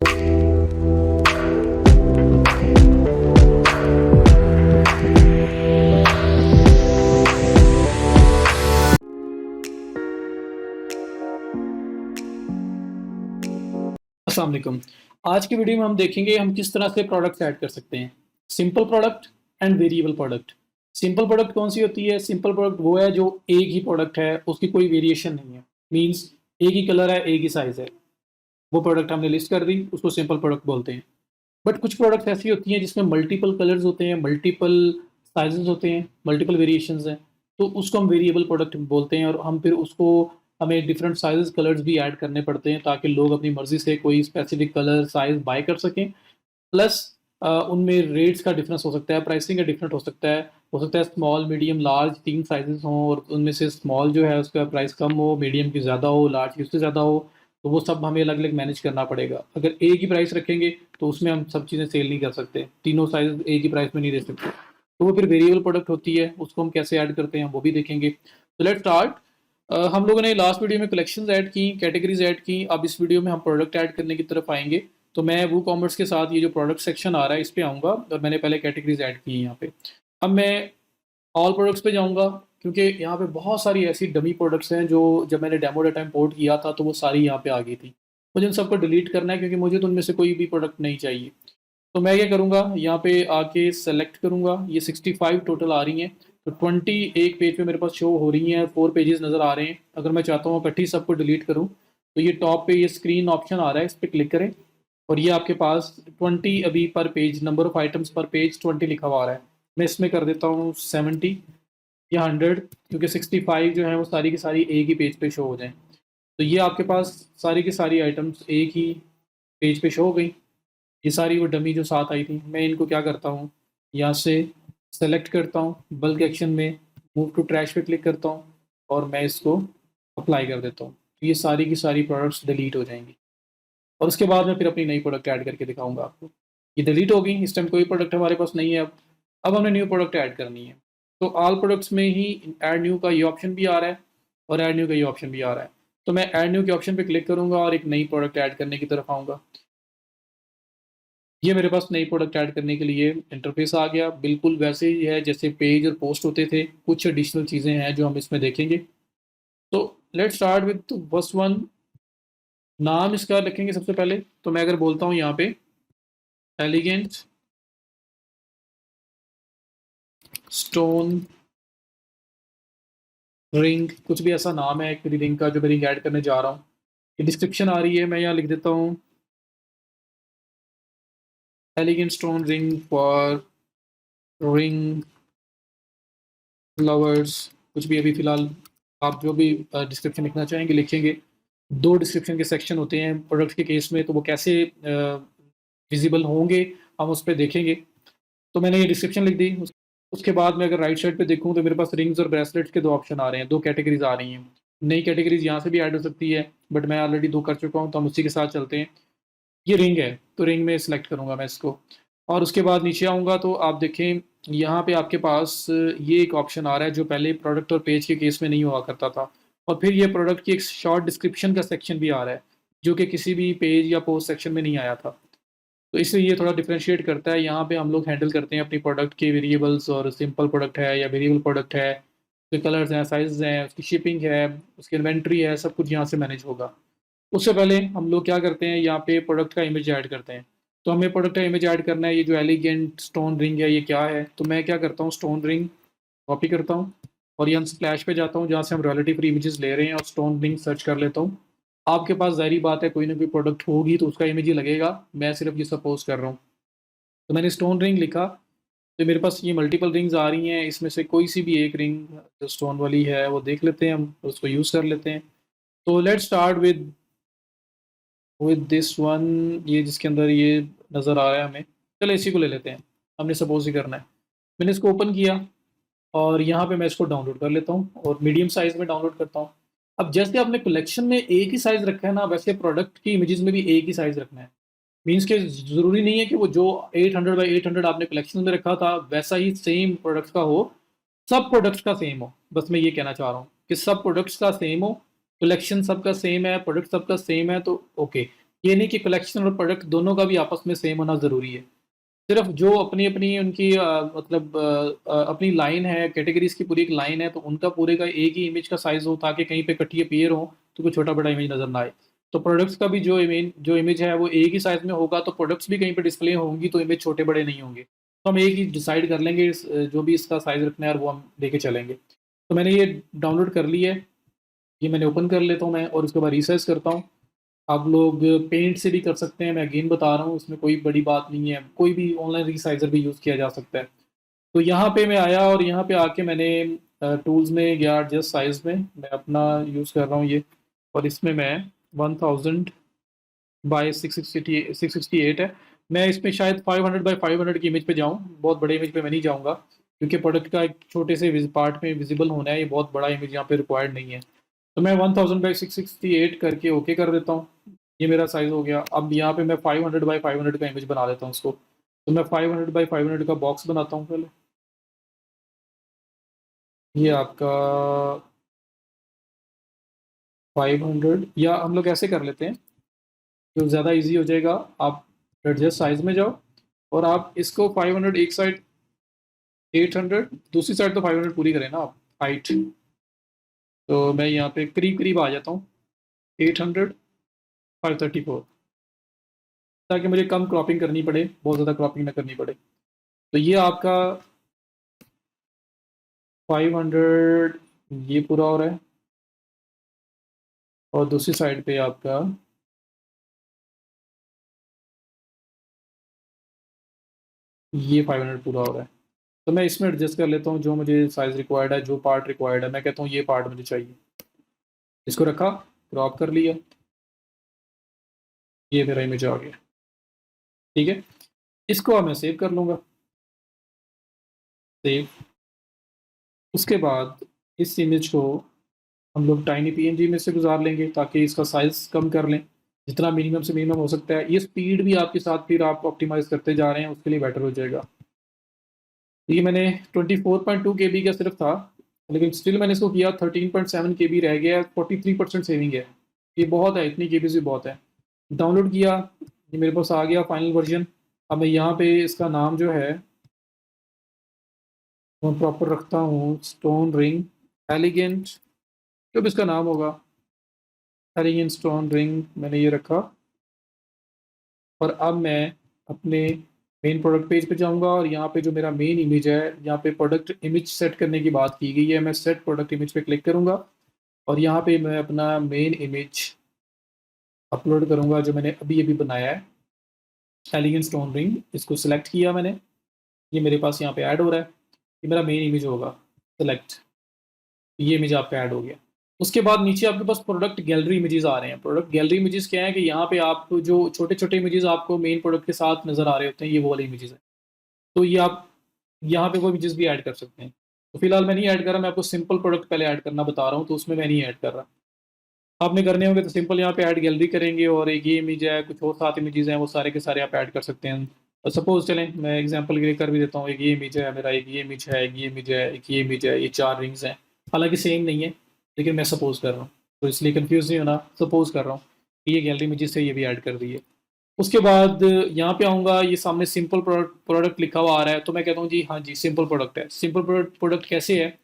अस्सलाम वालेकुम। आज की वीडियो में हम देखेंगे हम किस तरह से प्रोडक्ट्स ऐड कर सकते हैं। Simple product and variable product. Simple product कौन सी होती है? सिंपल प्रोडक्ट वो है जो एक ही प्रोडक्ट है, उसकी कोई वेरिएशन नहीं है। मीन्स एक ही कलर है, एक ही साइज़ है। वो प्रोडक्ट हमने लिस्ट कर दी, उसको सिंपल प्रोडक्ट बोलते हैं। बट कुछ प्रोडक्ट्स ऐसी होती हैं जिसमें मल्टीपल कलर्स होते हैं, मल्टीपल साइजेस होते हैं, मल्टीपल वेरिएशंस हैं, तो उसको हम वेरिएबल प्रोडक्ट बोलते हैं। और हम फिर उसको हमें डिफरेंट साइजेस कलर्स भी ऐड करने पड़ते हैं ताकि लोग अपनी मर्जी से कोई स्पेसिफिक कलर साइज बाय कर सकें। प्लस उनमें रेट्स का डिफरेंस हो सकता है, प्राइसिंग का डिफरेंट हो सकता है स्मॉल मीडियम लार्ज 3 साइजेस हों और उनमें से स्मॉल जो है उसका प्राइस कम हो, मीडियम की ज़्यादा हो, लार्ज की उससे ज़्यादा हो। तो वो सब हमें अलग अलग मैनेज करना पड़ेगा। अगर एक ही प्राइस रखेंगे तो उसमें हम सब चीज़ें सेल नहीं कर सकते, तीनों साइज एक ही प्राइस में नहीं दे सकते। तो वो फिर वेरिएबल प्रोडक्ट होती है, उसको हम कैसे ऐड करते हैं वो भी देखेंगे। तो लेट्स स्टार्ट। हम लोगों ने लास्ट वीडियो में कलेक्शंस ऐड की, कैटेगरीज ऐड की। अब इस वीडियो में हम प्रोडक्ट ऐड करने की तरफ आएंगे। तो मैं वो कॉमर्स के साथ ये जो प्रोडक्ट सेक्शन आ रहा है इस पे आऊँगा और मैंने पहले कैटेगरीज ऐड की है यहाँ पे। अब मैं ऑल प्रोडक्ट्स पे जाऊँगा क्योंकि यहाँ पे बहुत सारी ऐसी डमी प्रोडक्ट्स हैं जो जब मैंने डेमो डाटा इंपोर्ट किया था तो वो सारी यहाँ पे आ गई थी। मुझे उन सबको डिलीट करना है क्योंकि मुझे तो उनमें से कोई भी प्रोडक्ट नहीं चाहिए। तो मैं क्या करूँगा, यहाँ पे आके सेलेक्ट करूँगा। ये 65 टोटल आ रही हैं। तो 20 एक पेज पे मेरे पास शो हो रही हैं, 4 पेजेस नज़र आ रहे हैं। अगर मैं चाहता हूँ इकट्ठी सबको डिलीट करूँ तो ये टॉप पे ये स्क्रीन ऑप्शन आ रहा है, इस पर क्लिक करें और ये आपके पास 20 अभी पर पेज, नंबर ऑफ आइटम्स पर पेज 20 लिखा हुआ आ रहा है। मैं इसमें कर देता हूँ 70 या 100, क्योंकि 65 जो है वो सारी की सारी एक ही पेज पे शो हो जाएं। तो ये आपके पास सारी की सारी आइटम्स एक ही पेज पे शो हो गई। ये सारी वो डमी जो साथ आई थी, मैं इनको क्या करता हूँ, यहाँ से सेलेक्ट करता हूँ, बल्क एक्शन में मूव टू ट्रैश पे क्लिक करता हूँ और मैं इसको अप्लाई कर देता हूँ। तो ये सारी की सारी प्रोडक्ट्स डिलीट हो जाएंगी और उसके बाद मैं फिर अपनी नई प्रोडक्ट ऐड करके दिखाऊंगा आपको। ये डिलीट हो गई, इस टाइम कोई प्रोडक्ट हमारे पास नहीं है। अब हमने न्यू प्रोडक्ट ऐड करनी है। तो ऑल प्रोडक्ट्स में ही ऐड न्यू का ये ऑप्शन भी आ रहा है और ऐड न्यू का ये ऑप्शन भी आ रहा है। तो मैं ऐड न्यू के ऑप्शन पे क्लिक करूंगा और एक नई प्रोडक्ट ऐड करने की तरफ आऊँगा। ये मेरे पास नई प्रोडक्ट ऐड करने के लिए इंटरफेस आ गया, बिल्कुल वैसे ही है जैसे पेज और पोस्ट होते थे। कुछ एडिशनल चीज़ें हैं जो हम इसमें देखेंगे। तो let's start with first one. नाम इसका लिखेंगे सबसे पहले। तो मैं अगर बोलता हूँ यहाँ पे एलिगेंट स्टोन रिंग, कुछ भी ऐसा नाम है एक मेरी रिंग का जो मैं रिंग ऐड करने जा रहा हूँ। ये डिस्क्रिप्शन आ रही है, मैं यहाँ लिख देता हूँ elegant stone ring for ring lovers. कुछ भी अभी फ़िलहाल आप जो भी डिस्क्रिप्शन लिखना चाहेंगे लिखेंगे। 2 डिस्क्रिप्शन के सेक्शन होते हैं प्रोडक्ट के केस में, तो वो कैसे विज़िबल होंगे हम उस पे देखेंगे। तो मैंने ये डिस्क्रिप्शन लिख दी। उसके बाद मैं अगर राइट साइड पे देखूँ तो मेरे पास रिंग्स और ब्रेसलेट्स के 2 ऑप्शन आ रहे हैं, 2 कैटेगरीज़ आ रही हैं। नई कैटेगरीज़ यहाँ से भी ऐड हो सकती है, बट मैं ऑलरेडी 2 कर चुका हूँ तो हम उसी के साथ चलते हैं। ये रिंग है, तो रिंग में सिलेक्ट करूँगा मैं इसको और उसके बाद नीचे आऊँगा तो आप देखें यहाँ पे आपके पास ये एक ऑप्शन आ रहा है जो पहले प्रोडक्ट और पेज के केस में नहीं हुआ करता था। और फिर ये प्रोडक्ट की एक शॉर्ट डिस्क्रिप्शन का सेक्शन भी आ रहा है, जो कि किसी भी पेज या पोस्ट सेक्शन में नहीं आया था। तो इससे ये थोड़ा डिफरेंशिएट करता है। यहाँ पे हम लोग हैंडल करते हैं अपनी प्रोडक्ट के वेरिएबल्स, और सिंपल प्रोडक्ट है या वेरिएबल प्रोडक्ट है, उसके कलर्स हैं, साइज़ हैं, उसकी शिपिंग है, उसकी इन्वेंट्री है, सब कुछ यहाँ से मैनेज होगा। उससे पहले हम लोग क्या करते हैं, यहाँ पे प्रोडक्ट का इमेज ऐड करते हैं। तो हमें प्रोडक्ट का इमेज ऐड करना है। ये जो एलिगेंट स्टोन रिंग है ये क्या है, तो मैं क्या करता हूँ, स्टोन रिंग कॉपी करता हूँ और यहाँ स्प्लैश पे जाता हूँ जहाँ से हम रॉयल्टी फ्री इमेजेस ले रहे हैं और स्टोन रिंग सर्च कर लेता हूँ। आपके पास ज़ाहिर बात है कोई ना कोई प्रोडक्ट होगी तो उसका इमेज ही लगेगा, मैं सिर्फ ये सपोज कर रहा हूँ। तो मैंने स्टोन रिंग लिखा तो मेरे पास ये मल्टीपल रिंग्स आ रही हैं, इसमें से कोई सी भी एक रिंग जो स्टोन वाली है वो देख लेते हैं, हम उसको यूज़ कर लेते हैं। तो let's start with this one, ये जिसके अंदर ये नज़र आ रहा है हमें। चलो इसी को ले लेते हैं, हमने सपोज ही करना है। मैंने इसको ओपन किया और यहाँ पे मैं इसको डाउनलोड कर लेता हूँ और मीडियम साइज़ में डाउनलोड करता हूँ। अब जैसे आपने कलेक्शन में एक ही साइज़ रखा है ना, वैसे प्रोडक्ट की इमेजेस में भी एक ही साइज़ रखना है। मीन्स कि ज़रूरी नहीं है कि वो जो 800 बाई 800 आपने कलेक्शन में रखा था वैसा ही सेम प्रोडक्ट्स का हो, सब प्रोडक्ट्स का सेम हो। बस मैं ये कहना चाह रहा हूँ कि सब प्रोडक्ट्स का सेम हो, कलेक्शन सबका सेम है, प्रोडक्ट सबका सेम है तो ओके। ये नहीं कि कलेक्शन और प्रोडक्ट दोनों का भी आपस में सेम होना ज़रूरी है। सिर्फ जो अपनी अपनी उनकी मतलब अपनी लाइन है, कैटेगरीज की पूरी एक लाइन है, तो उनका पूरे का एक ही इमेज का साइज हो ताकि कहीं पे इकट्ठी अपीयर हो तो कोई छोटा बड़ा इमेज नजर ना आए। तो प्रोडक्ट्स का भी जो इमेज है वो एक ही साइज में होगा, तो प्रोडक्ट्स भी कहीं पे डिस्प्ले होंगी तो इमेज छोटे बड़े नहीं होंगे। तो हम एक ही डिसाइड कर लेंगे जो भी इसका साइज रखना है और वो हम लेके चलेंगे। तो मैंने ये डाउनलोड कर ली है, ये मैंने ओपन कर लेता हूँ मैं और उसके बाद रिसाइज करता हूँ। आप लोग पेंट से भी कर सकते हैं, मैं अगेन बता रहा हूँ, उसमें कोई बड़ी बात नहीं है, कोई भी ऑनलाइन रिसाइजर भी यूज़ किया जा सकता है। तो यहाँ पे मैं आया और यहाँ पे आके मैंने टूल्स में गया, जस्ट साइज में मैं अपना यूज़ कर रहा हूँ ये, और इसमें मैं 1000 बाई 668 है। मैं इसमें शायद 500 बाई 500 की इमेज पे जाऊँ, बहुत बड़े इमेज पे मैं नहीं जाऊँगा क्योंकि प्रोडक्ट का एक छोटे से पार्ट में विजिबल होना है, ये बहुत बड़ा इमेज यहाँ पे रिक्वायर्ड नहीं है। तो मैं 1000 बाई 668 करके ओके कर देता हूँ। ये मेरा साइज हो गया। अब यहाँ पे मैं 500 बाई 500 का इमेज बना लेता हूँ उसको। तो मैं 500 बाई 500 का बॉक्स बनाता हूँ पहले। ये आपका 500, या हम लोग ऐसे कर लेते हैं जो ज़्यादा इजी हो जाएगा। आप एडजस्ट साइज में जाओ और आप इसको 500 एक साइड, 800 दूसरी साइड, तो 500 पूरी करें ना आप हाइट। तो मैं यहाँ पे करीब करीब आ जाता हूँ, 800, 534, ताकि मुझे कम क्रॉपिंग करनी पड़े, बहुत ज़्यादा क्रॉपिंग ना करनी पड़े। तो ये आपका 500 ये पूरा हो रहा है, और दूसरी साइड पे आपका ये 500 पूरा हो रहा है। तो मैं इसमें एडजस्ट कर लेता हूँ जो मुझे साइज़ रिक्वायर्ड है, जो पार्ट रिक्वायर्ड है, मैं कहता हूँ ये पार्ट मुझे चाहिए। इसको रखा, क्रॉप कर लिया, ये मेरा इमेज आ गया। ठीक है, इसको अब मैं सेव कर लूँगा, सेव। उसके बाद इस इमेज को हम लोग टाइनी पीएनजी में से गुजार लेंगे ताकि इसका साइज़ कम कर लें जितना मिनिमम से मिनिमम हो सकता है। ये स्पीड भी आपके साथ फिर आप ऑप्टिमाइज़ करते जा रहे हैं, उसके लिए बेटर हो जाएगा। तो ये मैंने 24.2 केबी का सिर्फ था, लेकिन स्टिल मैंने इसको किया 13.7 केबी रह गया है, 43% सेविंग है। ये बहुत है, इतनी केबी भी बहुत है। डाउनलोड किया, ये मेरे पास आ गया फाइनल वर्जन। अब मैं यहाँ पे इसका नाम जो है वो प्रॉपर रखता हूँ, स्टोन रिंग एलिगेंट, जो भी इसका नाम होगा, एलिगेंट स्टोन रिंग मैंने ये रखा। और अब मैं अपने मेन प्रोडक्ट पेज पे जाऊंगा और यहाँ पे जो मेरा मेन इमेज है, यहाँ पे प्रोडक्ट इमेज सेट करने की बात की गई है, मैं सेट प्रोडक्ट इमेज पे क्लिक करूंगा और यहाँ पे मैं अपना मेन इमेज अपलोड करूंगा जो मैंने अभी अभी बनाया है, एलिगेंट स्टोन रिंग। इसको सिलेक्ट किया मैंने, ये मेरे पास यहाँ पे ऐड हो रहा है, ये मेरा मेन इमेज होगा, सेलेक्ट, ये इमेज आपका ऐड हो गया। उसके बाद नीचे आपके पास प्रोडक्ट गैलरी इमेजेस आ रहे हैं। प्रोडक्ट गैलरी इमेजेस क्या है कि यहाँ पे आप जो छोटे छोटे इमेजेस आपको मेन प्रोडक्ट के साथ नजर आ रहे होते हैं, ये वो वाले इमेजेस हैं। तो ये आप यहाँ पे वो इमेजेस भी ऐड कर सकते हैं। तो फिलहाल मैं नहीं ऐड कर रहा, मैं आपको सिंपल प्रोडक्ट पहले ऐड करना बता रहा हूँ, तो उसमें मैं नहीं ऐड कर रहा। आपने करने होंगे तो सिंपल यहाँ पे ऐड गैलरी करेंगे और एक ये इमेज है, कुछ और 7 इमेजेस हैं, वो सारे के सारे आप ऐड कर सकते हैं। और सपोज चलें मैं एग्जांपल के लिए कर भी देता हूँ, एक ये इमेज है मेरा, एक ये इमेज है, एक ये इमेज है, एक ये इमेज है, ये 4 रिंग्स हैं। हालांकि सेम नहीं है, लेकिन मैं सपोज कर रहा हूँ, तो इसलिए कंफ्यूज नहीं होना, सपोज कर रहा हूँ कि ये गैलरी इमेजेस से ये भी ऐड कर दी है। उसके बाद यहाँ पे आऊँगा, ये सामने सिंपल प्रोडक्ट प्रोडक्ट लिखा हुआ आ रहा है, तो मैं कहता हूँ जी हाँ जी सिंपल प्रोडक्ट है। सिंपल प्रोडक्ट कैसे है,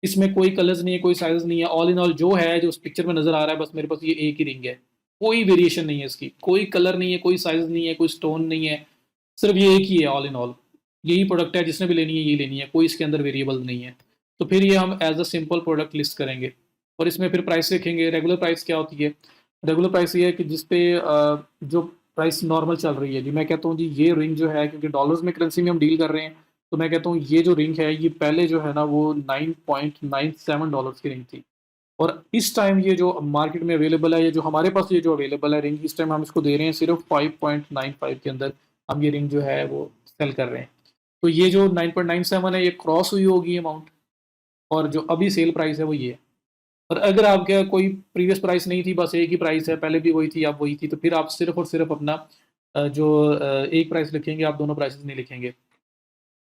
इसमें कोई कलर्स नहीं है, कोई साइज नहीं है, ऑल इन ऑल जो है जो उस पिक्चर में नजर आ रहा है, बस मेरे पास ये एक ही रिंग है, कोई वेरिएशन नहीं है इसकी, कोई कलर नहीं है, कोई साइज नहीं है, कोई स्टोन नहीं है, सिर्फ ये एक ही है, ऑल इन ऑल यही प्रोडक्ट है, जिसने भी लेनी है यही लेनी है, कोई इसके अंदर वेरिएबल नहीं है। तो फिर ये हम as a simple product list करेंगे और इसमें फिर प्राइस लिखेंगे। रेगुलर प्राइस क्या होती है, रेगुलर प्राइस ये है कि जिसपे जो प्राइस नॉर्मल चल रही है। जी मैं कहता हूँ जी ये रिंग जो है, क्योंकि डॉलर्स में करेंसी में हम डील कर रहे हैं, तो मैं कहता हूँ ये जो रिंग है ये पहले जो है ना वो $9.97 की रिंग थी, और इस टाइम ये जो मार्केट में अवेलेबल है, ये जो हमारे पास ये जो अवेलेबल है रिंग, इस टाइम हम इसको दे रहे हैं सिर्फ 5.95 के अंदर हम ये रिंग जो है वो सेल कर रहे हैं। तो ये जो 9.97 है ये क्रॉस हुई होगी अमाउंट, और जो अभी सेल प्राइस है वो ये है। और अगर आपके कोई प्रीवियस प्राइस नहीं थी, बस एक ही प्राइस है, पहले भी वही थी अब वही थी, तो फिर आप सिर्फ और सिर्फ अपना एक प्राइस लिखेंगे, आप दोनों प्राइसेस नहीं लिखेंगे।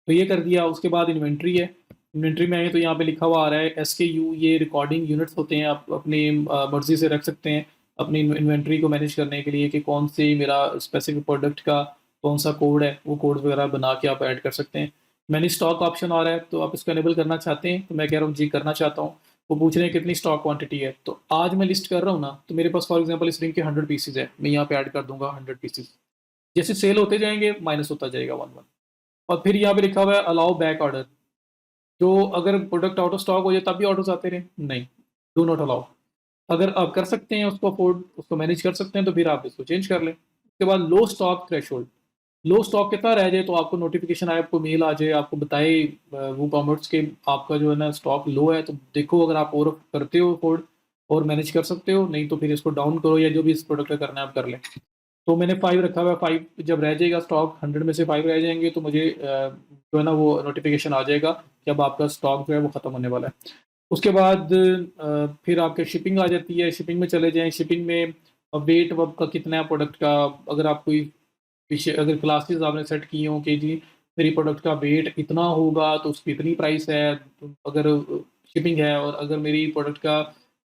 तो ये कर दिया। उसके बाद इन्वेंट्री है, इन्वेंट्री में आए तो यहाँ पे लिखा हुआ आ रहा है SKU, ये रिकॉर्डिंग यूनिट्स होते हैं, आप अपनी मर्जी से रख सकते हैं। अपनी इन्वेंट्री को मैनेज करने के लिए कि कौन सी मेरा स्पेसिफिक प्रोडक्ट का कौन सा कोड है, वो कोड वगैरह बना के आप ऐड कर सकते हैं। मैंने स्टॉक ऑप्शन आ रहा है, तो आप इसको एनेबल करना चाहते हैं, तो मैं कह रहा हूँ जी करना चाहता हूँ। वो पूछ रहे हैं कितनी स्टॉक क्वांटिटी है, तो आज मैं लिस्ट कर रहा हूँ ना, तो मेरे पास फॉर एग्जांपल इस रिंग के 100 पीसेज है, मैं यहाँ पे ऐड कर दूंगा 100 पीसेज। जैसे सेल होते जाएंगे माइनस होता जाएगा 1 1। और फिर यहाँ पे लिखा हुआ है अलाउ बैक ऑर्डर, जो अगर प्रोडक्ट आउट ऑफ स्टॉक हो जाए तब भी ऑर्डर्स आते रहे, नहीं, डू नॉट अलाउ। अगर आप कर सकते हैं उसको अफोर्ड, उसको मैनेज कर सकते हैं, तो फिर आप इसको चेंज कर लें। उसके बाद लो स्टॉक थ्रेशोल्ड, लो स्टॉक कितना रह जाए तो आपको नोटिफिकेशन आए, आपको मेल आ जाए, आपको बताए वो कॉमर्स के आपका जो है ना स्टॉक लो है, तो देखो अगर आप और करते हो अफोर्ड और मैनेज कर सकते हो, नहीं तो फिर इसको डाउन करो, या जो भी इस प्रोडक्ट का करना है आप कर लें। तो मैंने 5 रखा हुआ है, 5 जब रह जाएगा स्टॉक, 100 में से 5 रह जाएंगे, तो मुझे जो है ना वो नोटिफिकेशन आ जाएगा कि अब आपका स्टॉक जो है वो ख़त्म होने वाला है। उसके बाद फिर आपके शिपिंग आ जाती है, शिपिंग में चले जाएँ, शिपिंग में वेट वब का कितना है प्रोडक्ट का, अगर आप कोई विषय अगर क्लासेस आपने सेट की हों कि जी मेरी प्रोडक्ट का वेट इतना होगा तो उसकी इतनी प्राइस है, तो अगर शिपिंग है, और अगर मेरी प्रोडक्ट का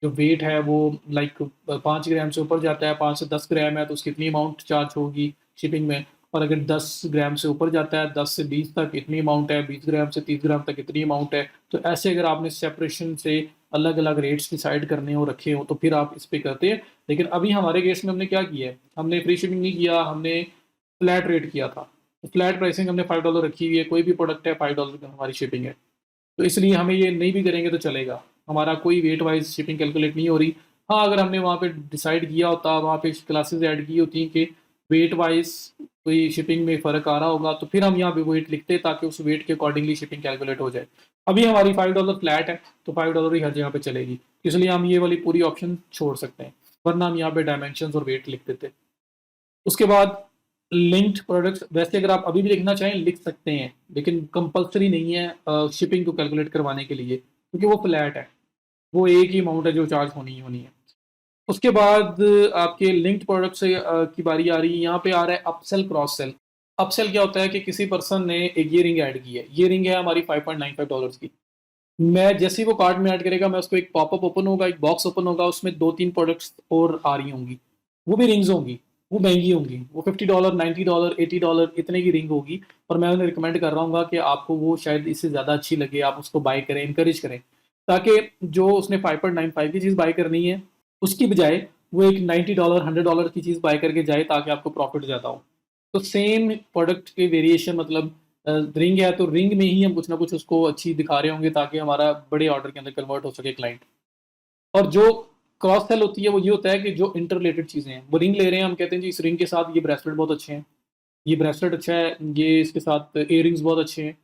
जो वेट है वो लाइक 5 ग्राम से ऊपर जाता है, 5 से 10 ग्राम है, तो उसकी इतनी अमाउंट चार्ज होगी शिपिंग में। और अगर 10 ग्राम से ऊपर जाता है, 10 से 20 तक इतनी अमाउंट है, 20 ग्राम से 30 ग्राम तक इतनी अमाउंट है। तो ऐसे अगर आपने सेपरेशन से अलग अलग रेट्स डिसाइड करने हो, रखे हो, तो फिर आप इस पे करते हैं। लेकिन अभी हमारे केस में हमने क्या किया है, हमने फ्री शिपिंग नहीं किया, हमने फ्लैट रेट किया था। तो फ्लैट प्राइसिंग हमने $5 रखी हुई है, कोई भी प्रोडक्ट है $5 की हमारी शिपिंग है। तो इसलिए हमें ये नहीं भी करेंगे तो चलेगा, हमारा कोई वेट वाइज शिपिंग कैलकुलेट नहीं हो रही। हाँ, अगर हमने वहाँ पे डिसाइड किया होता, वहाँ पे क्लासेस ऐड की होती कि वेट वाइज कोई शिपिंग में फ़र्क आ रहा होगा, तो फिर हम यहाँ पे वेट लिखते ताकि उस वेट के अकॉर्डिंगली शिपिंग कैलकुलेट हो जाए। अभी हमारी $5 फ्लैट है, तो $5 ही हर जगह पे चलेगी, इसलिए हम ये वाली पूरी ऑप्शन छोड़ सकते हैं, वरना हम यहाँ पे डायमेंशन और वेट लिख देते। उसके बाद लिंक्ड प्रोडक्ट्स, वैसे अगर आप अभी भी लिखना चाहें लिख सकते हैं, लेकिन कंपलसरी नहीं है शिपिंग को कैलकुलेट करवाने के लिए, क्योंकि वो फ्लैट है, वो एक ही अमाउंट है जो चार्ज होनी ही होनी है। उसके बाद आपके लिंक्ड प्रोडक्ट से की बारी आ रही है, यहाँ पे आ रहा है अपसेल क्रॉस सेल। अपसेल क्या होता है कि किसी पर्सन ने एक ये रिंग ऐड की है, ये रिंग है हमारी $5.95 की। मैं जैसे ही वो कार्ड में ऐड करेगा, मैं उसको एक पॉपअप ओपन होगा, एक बॉक्स ओपन होगा, उसमें 2-3 प्रोडक्ट्स और आ रही होंगी, वो भी रिंग्स होंगी, वो महंगी होंगी, वो $50, $90, $80 इतने की रिंग होगी। और मैं उन्हें रिकमेंड कर रहा हूँ कि आपको वो शायद इससे ज़्यादा अच्छी लगे, आप उसको बाय करें, इंकरेज करें, ताकि जो उसने 5.95 की चीज़ बाय करनी है, उसकी बजाय वो एक $90 $100 की चीज़ बाय करके जाए, ताकि आपको प्रॉफिट ज़्यादा हो। तो सेम प्रोडक्ट के वेरिएशन, मतलब रिंग है तो रिंग में ही हम कुछ ना कुछ उसको अच्छी दिखा रहे होंगे, ताकि हमारा बड़े ऑर्डर के अंदर कन्वर्ट हो सके क्लाइंट। और जो क्रॉस सेल होती है वो ये होता है कि जो इंटर रिलेटेड चीज़ें हैं, वो रिंग ले रहे हैं, हम कहते हैं जी इस रिंग के साथ ये ब्रेसलेट बहुत अच्छे हैं, ये ब्रेसलेट अच्छा है, ये इसके साथ इयररिंग्स बहुत अच्छे हैं,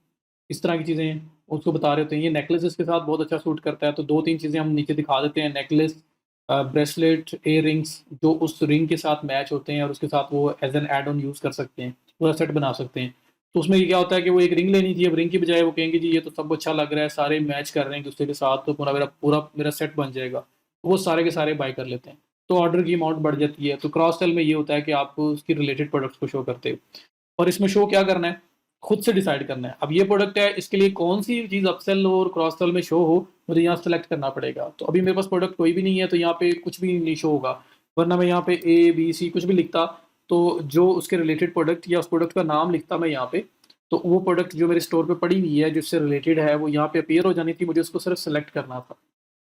इस तरह की चीज़ें हैं, उसको बता रहे होते हैं। ये नेकलेस इसके साथ बहुत अच्छा सूट करता है, तो 2-3 चीज़ें हम नीचे दिखा देते हैं, नेकलेस, ब्रेसलेट, इयररिंग्स जो उस रिंग के साथ मैच होते हैं, और उसके साथ वो as an add on use कर सकते हैं, पूरा सेट बना सकते हैं। तो उसमें ये क्या होता है कि वो एक रिंग लेनी थी, अब रिंग की बजाय वो कहेंगे जी ये तो सब अच्छा लग रहा है, सारे मैच कर रहे हैं एक-दूसरे के साथ, तो पूरा मेरा सेट बन जाएगा। तो वो सारे के सारे बाय कर लेते हैं, तो ऑर्डर की अमाउंट बढ़ जाती है। तो क्रॉस सेल में ये होता है कि आप उसकी रिलेटेड प्रोडक्ट्स को शो करते हो, और इसमें शो क्या करना है, खुद से डिसाइड करना है। अब ये प्रोडक्ट है, इसके लिए कौन सी चीज़ अपसेल और क्रॉस सेल में शो हो, मुझे यहाँ सेलेक्ट करना पड़ेगा। तो अभी मेरे पास प्रोडक्ट कोई भी नहीं है, तो यहाँ पे कुछ भी नहीं शो होगा, वरना मैं यहाँ पे A B C कुछ भी लिखता, तो जो उसके रिलेटेड प्रोडक्ट या उस प्रोडक्ट का नाम लिखता मैं यहाँ पे, तो वो प्रोडक्ट जो मेरे स्टोर पे पड़ी हुई है जिससे रिलेटेड है वो यहाँ पे अपीयर हो जानी थी, मुझे उसको सिर्फ सेलेक्ट करना था।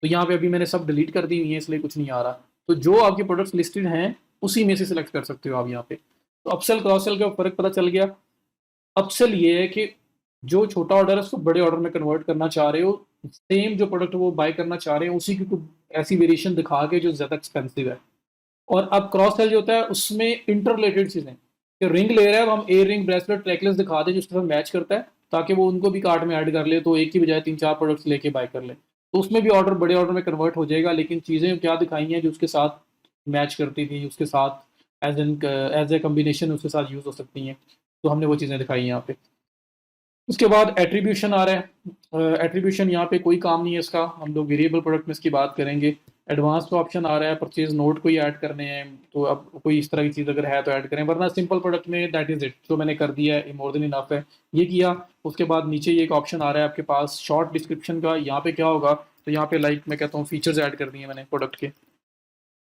तो यहाँ पे अभी मैंने सब डिलीट कर दी हुई है, इसलिए कुछ नहीं आ रहा। तो जो आपके प्रोडक्ट्स लिस्टेड हैं उसी में से सिलेक्ट कर सकते हो आप यहाँ पे। तो अपसेल क्रॉस सेल का फ़र्क पता चल गया। अपसेल ये है कि जो छोटा ऑर्डर है उसको बड़े ऑर्डर में कन्वर्ट करना चाह रहे हो, सेम जो प्रोडक्ट वो बाय करना चाह रहे हैं उसी की कुछ ऐसी वेरिएशन दिखा के जो ज़्यादा एक्सपेंसिव है। और अब क्रॉस सेल जो होता है उसमें इंटर रिलेटेड चीज़ें, कि रिंग ले रहा है, अब हम इयर रिंग, ब्रेसलेट, नेकलेस दिखा दें जिसके साथ मैच करता है, ताकि वो उनको भी कार्ट में ऐड कर ले, तो एक की बजाय 3-4 प्रोडक्ट्स लेके बाय कर ले। तो उसमें भी ऑर्डर बड़े ऑर्डर में कन्वर्ट हो जाएगा, लेकिन चीज़ें क्या दिखाई हैं जो उसके साथ मैच करती थी, उसके साथ एज ए कम्बिनेशन उसके साथ यूज़ हो सकती हैं। तो हमने वो चीज़ें दिखाई हैं यहाँ पे। उसके बाद एट्रीब्यूशन आ रहा है। एट्रीब्यूशन यहाँ पे कोई काम नहीं है इसका, हम लोग वेरिएबल प्रोडक्ट में इसकी बात करेंगे। एडवांस का ऑप्शन आ रहा है, परचेज नोट कोई ऐड करने हैं, तो अब कोई इस तरह की चीज़ अगर है तो ऐड करें, वरना सिंपल प्रोडक्ट में दैट इज़ इट, जो मैंने कर दिया है मोर देन इनफ है, ये किया। उसके बाद नीचे ये एक ऑप्शन आ रहा है आपके पास शॉर्ट डिस्क्रिप्शन का, यहाँ पे क्या होगा, तो यहाँ पे लाइक मैं कहता हूँ फीचर्स ऐड कर दिए मैंने प्रोडक्ट के।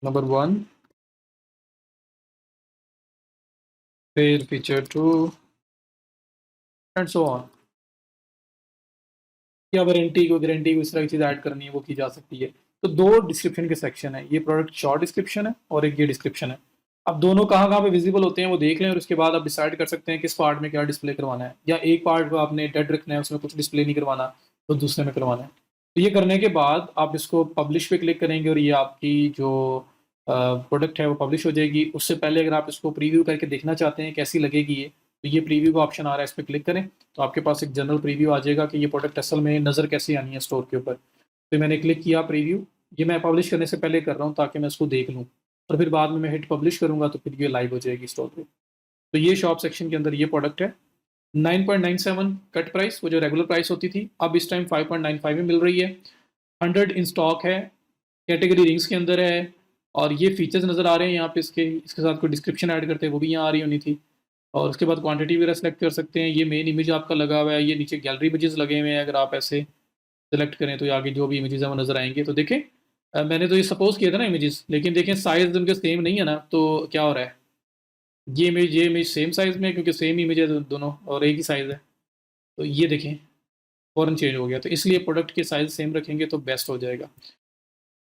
नंबर 1, फिर फीचर 2 एंड सो ऑन। या वारंटी को गारंटी को इस तरह की चीज़ ऐड करनी है वो की जा सकती है। तो दो डिस्क्रिप्शन के सेक्शन है, ये प्रोडक्ट शॉर्ट डिस्क्रिप्शन है और एक ये डिस्क्रिप्शन है। अब दोनों कहाँ कहाँ पे विजिबल होते हैं वो देख लें और उसके बाद आप डिसाइड कर सकते हैं किस पार्ट में क्या डिस्प्ले करवाना है, या एक पार्ट को आपने डेड रखना है, उसमें कुछ डिस्प्ले नहीं करवाना तो दूसरे में करवाना है। तो ये करने के बाद आप इसको पब्लिश पे क्लिक करेंगे और ये आपकी जो प्रोडक्ट है वो पब्लिश हो जाएगी। उससे पहले अगर आप इसको प्रीव्यू करके देखना चाहते हैं कैसी लगेगी ये, तो ये प्रीव्यू का ऑप्शन आ रहा है, इस पर क्लिक करें तो आपके पास एक जनरल प्रीव्यू आ जाएगा कि ये प्रोडक्ट असल में नज़र कैसी आनी है स्टोर के ऊपर। तो मैंने क्लिक किया प्रीव्यू, ये मैं पब्लिश करने से पहले कर रहा हूँ ताकि मैं इसको देख लूँ, और फिर बाद में मैं हिट पब्लिश करूँगा तो फिर ये लाइव हो जाएगी स्टोर पे। तो ये शॉप सेक्शन के अंदर ये प्रोडक्ट है। 9.97 कट प्राइस, वो जो रेगुलर प्राइस होती थी, अब इस टाइम 5.95 में मिल रही है। 100 इन स्टॉक है, कैटेगरी रिंग्स के अंदर है, और ये फीचर्स नज़र आ रहे हैं यहाँ पे। इसके साथ कोई डिस्क्रिप्शन ऐड करते हैं वो भी यहाँ आ रही होनी थी। और उसके बाद क्वांटिटी वगैरह सेलेक्ट कर सकते हैं। ये मेन इमेज आपका लगा हुआ है, ये नीचे गैलरी इमेजेस लगे हुए हैं, अगर आप ऐसे सेलेक्ट करें तो आगे जो भी इमेजेस हैं वो नज़र आएंगे। तो देखें, मैंने तो ये सपोज किया था ना इमेजेस, लेकिन देखें साइज उनके सेम नहीं है ना, तो क्या हो रहा है, ये इमेज सेम साइज में है क्योंकि सेम इमेज है दोनों और एक ही साइज़ है। तो ये देखें फ़ौरन चेंज हो गया, तो इसलिए प्रोडक्ट के साइज सेम रखेंगे तो बेस्ट हो जाएगा।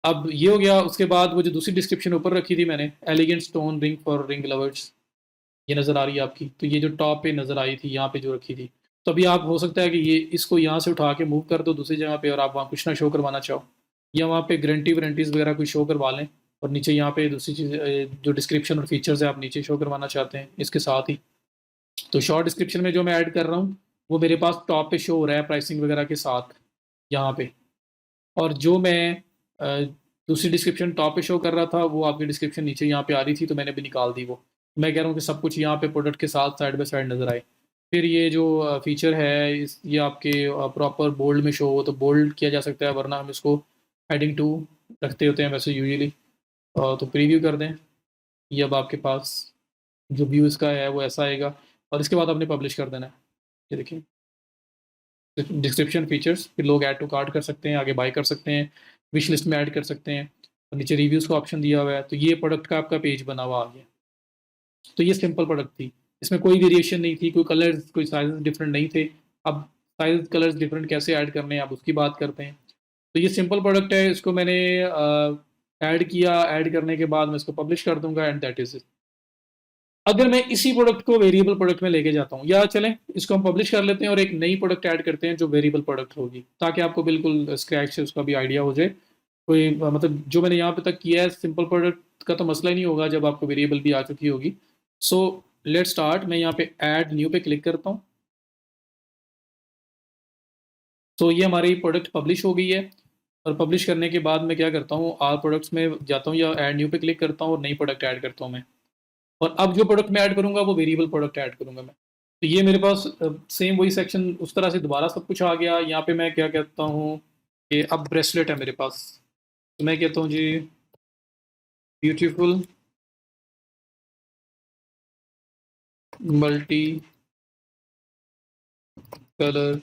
अब ये हो गया। उसके बाद वो जो दूसरी डिस्क्रिप्शन ऊपर रखी थी मैंने, elegant stone ring for ring lovers, ये नज़र आ रही है आपकी। तो ये जो टॉप पे नज़र आई थी यहाँ पे जो रखी थी, तो अभी आप हो सकता है कि ये इसको यहाँ से उठा के मूव कर दो दूसरी जगह पे और आप वहाँ कुछ ना शो करवाना चाहो, या वहाँ पे गारंटी वारंटीज़ वगैरह कोई शो करवा लें, और नीचे यहाँ पे दूसरी चीज़ जो डिस्क्रिप्शन और फीचर्स है आप नीचे शो करवाना चाहते हैं इसके साथ ही। तो शॉर्ट डिस्क्रिप्शन में जो मैं ऐड कर रहा हूँ वो मेरे पास टॉप पे शो हो रहा है प्राइसिंग वगैरह के साथ यहाँ पे, और जो मैं अ, दूसरी डिस्क्रिप्शन टॉप पे शो कर रहा था वो आपकी डिस्क्रिप्शन नीचे यहाँ पे आ रही थी, तो मैंने भी निकाल दी वो। मैं कह रहा हूँ कि सब कुछ यहाँ पे प्रोडक्ट के साथ साइड बाय साइड नज़र आए। फिर ये जो फीचर है ये आपके प्रॉपर बोल्ड में शो हो तो बोल्ड किया जा सकता है, वरना हम इसको हेडिंग टू रखते होते हैं वैसे यूजुअली। तो प्रीव्यू कर दें, ये अब आपके पास जो व्यू इसका है वो ऐसा आएगा, और इसके बाद आपने पब्लिश कर देना है। ये देखिए डिस्क्रिप्शन फीचर्स, फिर लोग ऐड टू कार्ट कर सकते हैं, आगे बाय कर सकते हैं, विश लिस्ट में ऐड कर सकते हैं, और नीचे रिव्यूज़ का ऑप्शन दिया हुआ है। तो ये प्रोडक्ट का आपका पेज बना हुआ आ गया। तो ये सिंपल प्रोडक्ट थी, इसमें कोई वेरिएशन नहीं थी, कोई कलर्स कोई साइज डिफरेंट नहीं थे। अब साइज कलर्स डिफरेंट कैसे ऐड करने हैं आप उसकी बात करते हैं। तो ये सिंपल प्रोडक्ट है, इसको मैंने ऐड किया, ऐड करने के बाद मैं इसको पब्लिश कर दूंगा एंड दैट इज इट। अगर मैं इसी प्रोडक्ट को वेरिएबल प्रोडक्ट में लेके जाता हूँ, या चलें इसको हम पब्लिश कर लेते हैं और एक नई प्रोडक्ट ऐड करते हैं जो वेरिएबल प्रोडक्ट होगी, ताकि आपको बिल्कुल स्क्रैच से उसका भी आइडिया हो जाए। कोई मतलब जो मैंने यहाँ पे तक किया है सिंपल प्रोडक्ट का तो मसला ही नहीं होगा जब आपको वेरिएबल भी आ चुकी होगी। So let start. मैं यहाँ पे ऐड न्यू पे क्लिक करता हूँ, तो ये हमारी प्रोडक्ट पब्लिश हो गई है। और पब्लिश करने के बाद मैं क्या करता हूँ, आल प्रोडक्ट्स में जाता हूँ या ऐड न्यू पे क्लिक करता हूँ और नई प्रोडक्ट ऐड करता हूँ मैं। और अब जो प्रोडक्ट मैं ऐड करूँगा वो वेरिएबल प्रोडक्ट ऐड करूँगा मैं। तो ये मेरे पास सेम वही सेक्शन उस तरह से दोबारा सब कुछ आ गया। यहाँ पे मैं क्या कहता हूँ कि अब ब्रेसलेट है मेरे पास, तो मैं कहता हूँ जी ब्यूटीफुल मल्टी कलर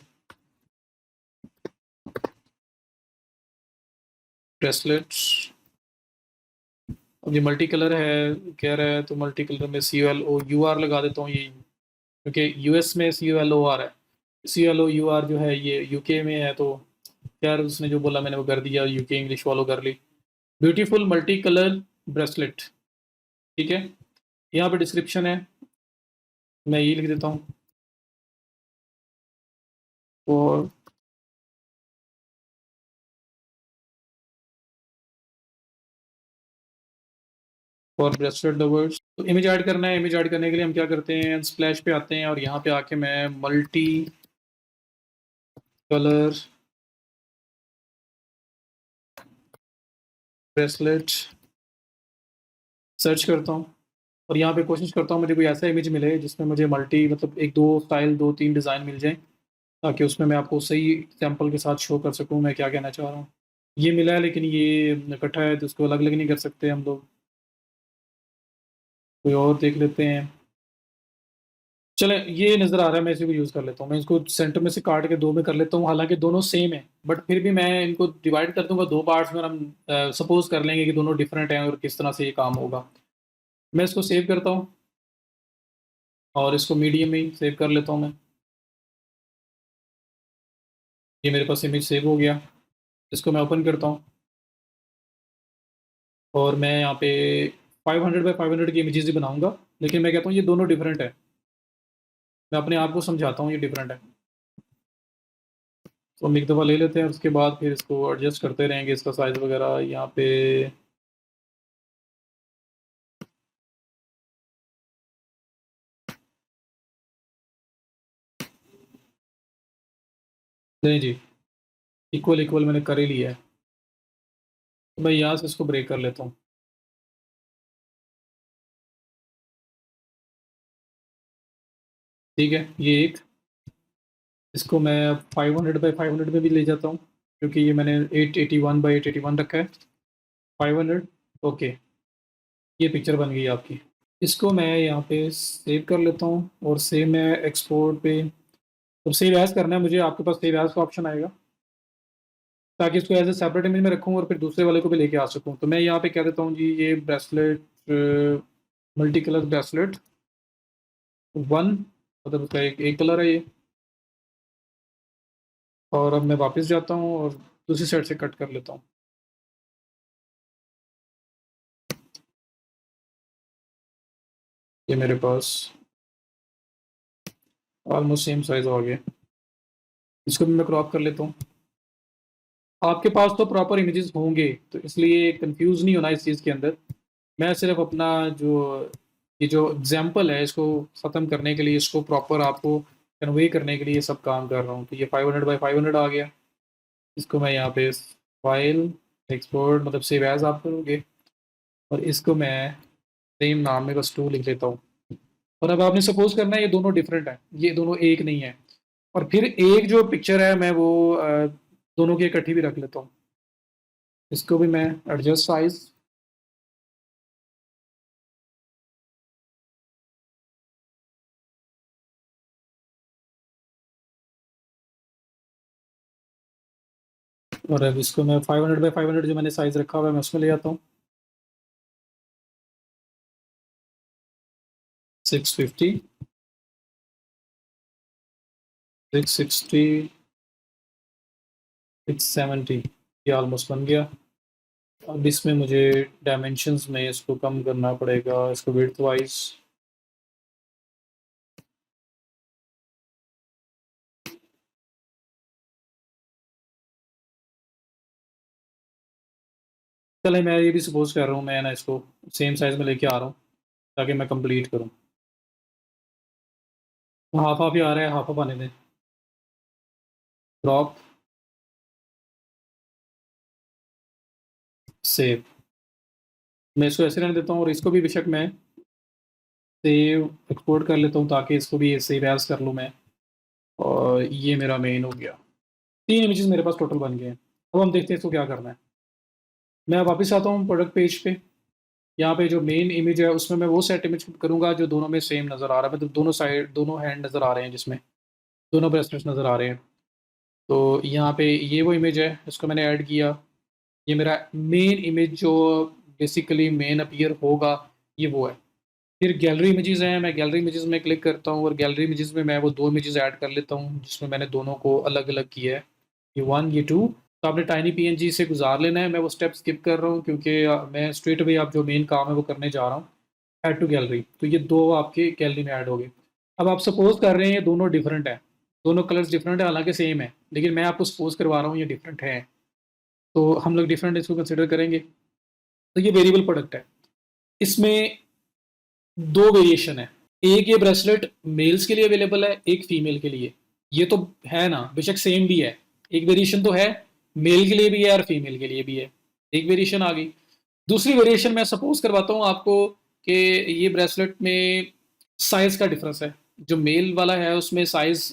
ब्रेसलेट्स। अब ये मल्टी कलर है कह रहा है, तो मल्टी कलर में COLOUR लगा देता हूँ ये, क्योंकि US में COLOR है। COLOUR जो है ये UK में है, तो यार उसने जो बोला मैंने वो कर दिया, UK इंग्लिश फॉलो कर ली। ब्यूटीफुल मल्टी कलर ब्रेसलेट, ठीक है। यहाँ पे डिस्क्रिप्शन है, मैं ये लिख देता हूँ फॉर फॉर ब्रेसलेट लवर्स। तो इमेज ऐड करना है, इमेज ऐड करने के लिए हम क्या करते हैं, स्प्लैश पे आते हैं और यहाँ पे आके मैं मल्टी कलर ब्रेसलेट सर्च करता हूँ, और यहाँ पे कोशिश करता हूँ मुझे कोई ऐसा इमेज मिले जिसमें मुझे मल्टी मतलब एक दो स्टाइल दो तीन डिज़ाइन मिल जाए, ताकि उसमें मैं आपको सही एग्जाम्पल के साथ शो कर सकूँ मैं क्या कहना चाह रहा हूँ। ये मिला है लेकिन ये इकट्ठा है तो उसको अलग अलग नहीं कर सकते हम लोग, कोई और देख लेते हैं। चले, ये नज़र आ रहा है, मैं इसी को यूज़ कर लेता हूँ। मैं इसको सेंटर में से काट के दो में कर लेता हूँ, हालांकि दोनों सेम है बट फिर भी मैं इनको डिवाइड कर दूंगा दो पार्ट्स में। हम सपोज कर लेंगे कि दोनों डिफरेंट हैं और किस तरह से ये काम होगा। मैं इसको सेव करता हूँ और इसको मीडियम में सेव कर लेता हूँ मैं। ये मेरे पास इमेज सेव हो गया। इसको मैं ओपन करता हूँ और मैं यहाँ पे 500 बाई 500 की इमेजेस ही बनाऊंगा, लेकिन मैं कहता हूँ ये दोनों डिफरेंट है। मैं अपने आप को समझाता हूँ ये डिफरेंट है। तो हम एक दफ़ा ले लेते हैं, उसके बाद फिर इसको एडजस्ट करते रहेंगे, इसका साइज़ वगैरह यहाँ पे। नहीं जी, इक्वल इक्वल मैंने कर ही लिया है। तो मैं यहाँ से इसको ब्रेक कर लेता हूँ। ठीक है, ये एक, इसको मैं 500 बाई 500 में भी ले जाता हूँ, क्योंकि ये मैंने 881 बाई 881 रखा है। 500। ओके, ये पिक्चर बन गई आपकी। इसको मैं यहाँ पे सेव कर लेता हूँ और सेव मैं एक्सपोर्ट पे, तो सेव एज करना है मुझे, आपके पास सेव एज का ऑप्शन आएगा, ताकि इसको एज ए सेपरेट इमेज में रखूँ और फिर दूसरे वाले को भी लेके आ सकूँ। तो मैं यहाँ पे कह देता हूँ जी, ये bracelet, multi colour bracelet one, मतलब उसका एक कलर है ये। और अब मैं वापस जाता हूँ और दूसरी साइड से कट कर लेता हूँ। ये मेरे पास ऑलमोस्ट सेम साइज आ गया। इसको भी मैं क्रॉप कर लेता हूँ। आपके पास तो प्रॉपर इमेजेस होंगे, तो इसलिए कंफ्यूज नहीं होना इस चीज़ के अंदर। मैं सिर्फ अपना जो ये जो एग्जाम्पल है, इसको ख़त्म करने के लिए, इसको प्रॉपर आपको कन्वे करने के लिए ये सब काम कर रहा हूँ। तो ये 500 बाई 500 आ गया। इसको मैं यहाँ पे फाइल एक्सपोर्ट, मतलब सेव एज आप करोगे, और इसको मैं सेम नाम में बस टू लिख लेता हूँ। और अब आपने सपोज करना है ये दोनों डिफरेंट है, ये दोनों एक नहीं है। और फिर एक जो पिक्चर है मैं वो दोनों की इकट्ठी भी रख लेता हूँ। इसको भी मैं एडजस्ट साइज, और अब इसको मैं 500 बाई 500 जो मैंने साइज रखा हुआ है मैं उसमें ले आता हूँ। 650, 660, 670, ये ऑलमोस्ट बन गया। अब इसमें मुझे डायमेंशंस में इसको कम करना पड़ेगा, इसको विड्थ वाइज। चले, मैं ये भी सपोज कर रहा हूँ, मैं ना इसको सेम साइज में लेके आ रहा हूँ ताकि मैं कंप्लीट करूँ। हाफ हाफ ही आ रहा है, हाफ हाफ आने दें। Crop, save. मैं इसको ऐसे रहने देता हूँ और इसको भी बेशक मैं सेव एक्सपोर्ट कर लेता हूँ, ताकि इसको भी सेव एज कर लूँ मैं। और ये मेरा मेन हो गया। 3 इमेजेस मेरे पास टोटल बन गए हैं। अब हम देखते हैं इसको क्या करना है। मैं वापस आता हूँ प्रोडक्ट पेज पे। यहाँ पे जो मेन इमेज है उसमें मैं वो सेट इमेज करूँगा जो दोनों में सेम नज़र आ रहा है, मतलब दोनों साइड, दोनों हैंड नज़र आ रहे हैं, जिसमें दोनों ब्रेसलेट्स नज़र आ रहे हैं। तो यहाँ पे ये वो इमेज है, इसको मैंने ऐड किया। ये मेरा मेन इमेज जो बेसिकली मेन अपीयर होगा, ये वो है। फिर गैलरी इमेजेस हैं, मैं गैलरी इमेजेस में क्लिक करता हूँ और गैलरी इमेजेस में मैं वो दो इमेजेस ऐड कर लेता हूँ जिसमें मैंने दोनों को अलग अलग किया है, ये वन ये टू। तो आपने टाइनी पीएनजी से गुजार लेना है। मैं वो स्टेप स्किप कर रहा हूँ क्योंकि मैं स्ट्रेट अवे आप जो मेन काम है वो करने जा रहा हूँ। ऐड टू गैलरी, तो ये दो आपके गैलरी में ऐड हो गए। अब आप सपोज कर रहे हैं ये दोनों डिफरेंट है, दोनों कलर्स डिफरेंट है, हालांकि सेम है, लेकिन मैं आपको सपोज करवा रहा हूँ ये डिफरेंट है। तो हम लोग डिफरेंट इसको कंसिडर करेंगे। तो ये वेरिएबल प्रोडक्ट है। इसमें दो वेरिएशन है। एक ये ब्रेसलेट मेल्स के लिए अवेलेबल है, एक फीमेल के लिए। ये तो है ना, बेशक सेम भी है। एक वेरिएशन तो है, मेल के लिए भी है और फीमेल के लिए भी है। एक वेरिएशन आ गई। दूसरी वेरिएशन मैं सपोज करवाता हूँ आपको कि ये ब्रेसलेट में साइज का डिफरेंस है। जो मेल वाला है उसमें साइज